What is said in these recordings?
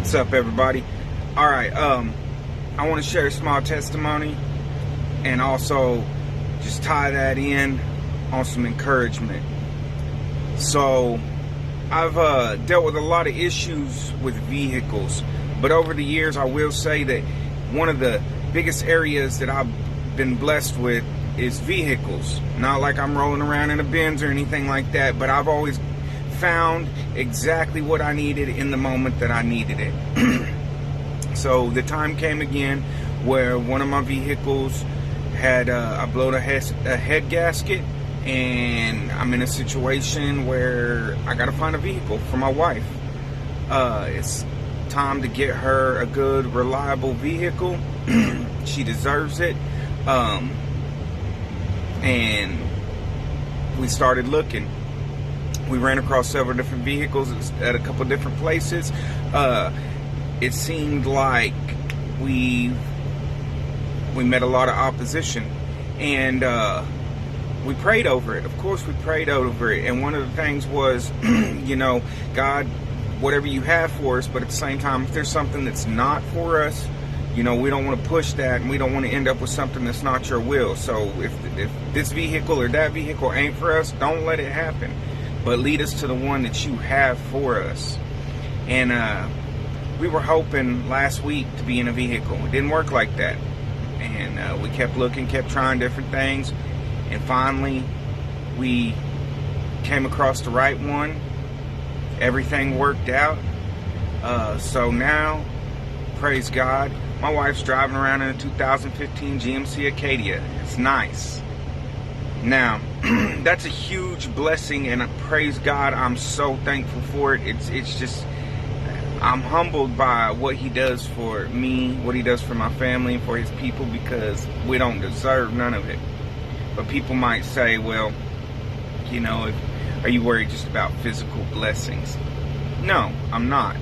What's up, everybody? All right, I want to share a small testimony and also just tie that in on some encouragement. So, I've dealt with a lot of issues with vehicles, but over the years, I will say that one of the biggest areas that I've been blessed with is vehicles. Not like I'm rolling around in a Benz or anything like that, but I've always found exactly what I needed in the moment that I needed it. So the time came again where one of my vehicles had I blowed a head gasket, and I'm in a situation where I gotta find a vehicle for my wife. It's time to get her a good, reliable vehicle. She deserves it. And we started looking. We ran across several different vehicles at a couple different places. It seemed like we met a lot of opposition, and we prayed over it. Of course, we prayed over it. And one of the things was, God, whatever you have for us, but at the same time, if there's something that's not for us, we don't want to push that, and we don't want to end up with something that's not your will. So if this vehicle or that vehicle ain't for us, don't let it happen. But lead us to the one that you have for us. And we were hoping last week to be in a vehicle. It didn't work like that. And we kept looking, kept trying different things. And finally, we came across the right one. Everything worked out. So now, praise God, my wife's driving around in a 2015 GMC Acadia. It's nice. Now, that's a huge blessing, and praise God, I'm so thankful for it. It's just, I'm humbled by what He does for me, what He does for my family, and for His people, because we don't deserve none of it. But people might say, well, are you worried just about physical blessings? No, I'm not.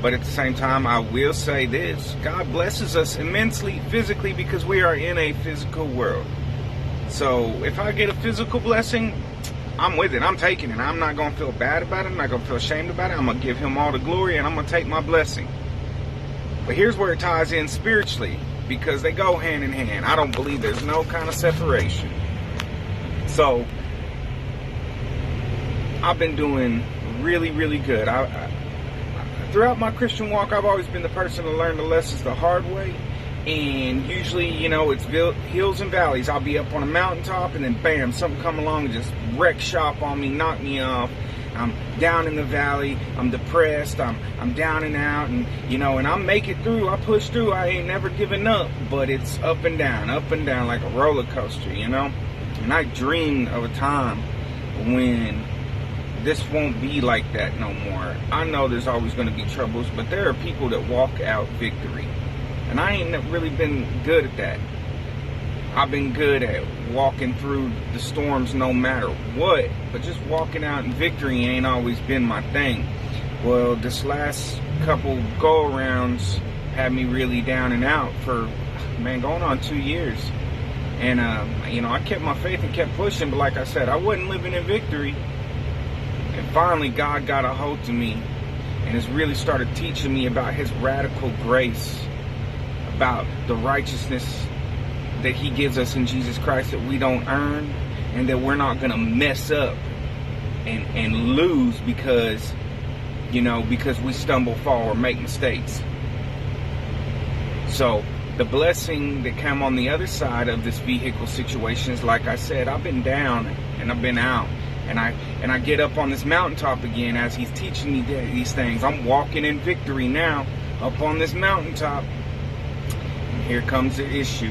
But at the same time, I will say this: God blesses us immensely physically because we are in a physical world. So if I get a physical blessing, I'm with it. I'm taking it. I'm not going to feel bad about it. I'm not going to feel ashamed about it. I'm going to give Him all the glory, and I'm going to take my blessing. But here's where it ties in spiritually, because they go hand in hand. I don't believe there's no kind of separation. So I've been doing really, really good. Throughout my Christian walk, I've always been the person to learn the lessons the hard way. And usually, it's hills and valleys. I'll be up on a mountaintop, and then bam, something come along and just wreck shop on me, knock me off. I'm down in the valley. I'm depressed. I'm down and out, and and I make it through. I push through. I ain't never giving up. But it's up and down like a roller coaster, And I dream of a time when this won't be like that no more. I know there's always going to be troubles, but there are people that walk out victory. And I ain't really been good at that. I've been good at walking through the storms no matter what, but just walking out in victory ain't always been my thing. Well, this last couple go-arounds had me really down and out for, going on 2 years. And, I kept my faith and kept pushing, but like I said, I wasn't living in victory. And finally, God got a hold of me and has really started teaching me about His radical grace, about the righteousness that He gives us in Jesus Christ that we don't earn, and that we're not going to mess up and lose because we stumble, fall, or make mistakes. So the blessing that came on the other side of this vehicle situation is, like I said, I've been down and I've been out. And I get up on this mountaintop again as He's teaching me these things. I'm walking in victory now, up on this mountaintop. And here comes the issue.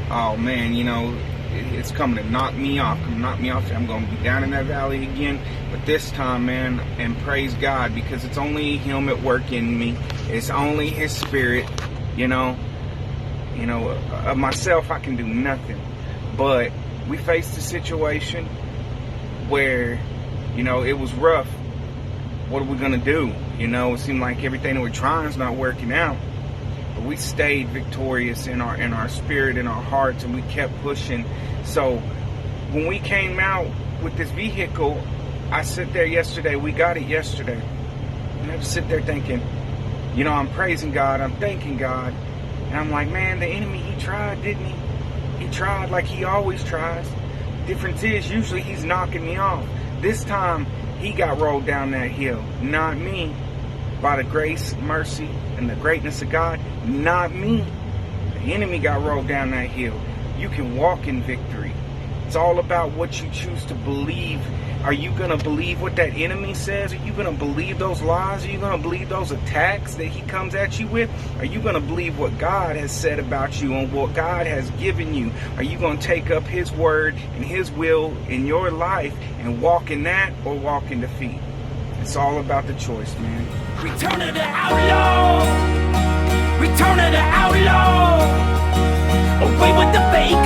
Oh man, it's coming to knock me off. I'm going to be down in that valley again. But this time, man, and praise God, because it's only Him at work in me. It's only His Spirit. Of myself, I can do nothing. But we faced a situation where, it was rough. What are we going to do? It seemed like everything that we're trying is not working out. But we stayed victorious in our spirit, in our hearts, and we kept pushing. So when we came out with this vehicle, I sit there yesterday, we got it yesterday, and I just sit there thinking, You know, I'm praising God, I'm thanking God. And I'm like, man, the enemy, he tried, didn't he? He tried like he always tries. Difference is, usually he's knocking me off. This time, he got rolled down that hill, not me. By the grace, mercy, and the greatness of God, not me. The enemy got rolled down that hill. You can walk in victory. It's all about what you choose to believe. Are you going to believe what that enemy says? Are you going to believe those lies? Are you going to believe those attacks that he comes at you with? Are you going to believe what God has said about you and what God has given you? Are you going to take up his word and his will in your life and walk in that, or walk in defeat? It's all about the choice, man. Return of the outlaw. Return of the outlaw. Away with the fake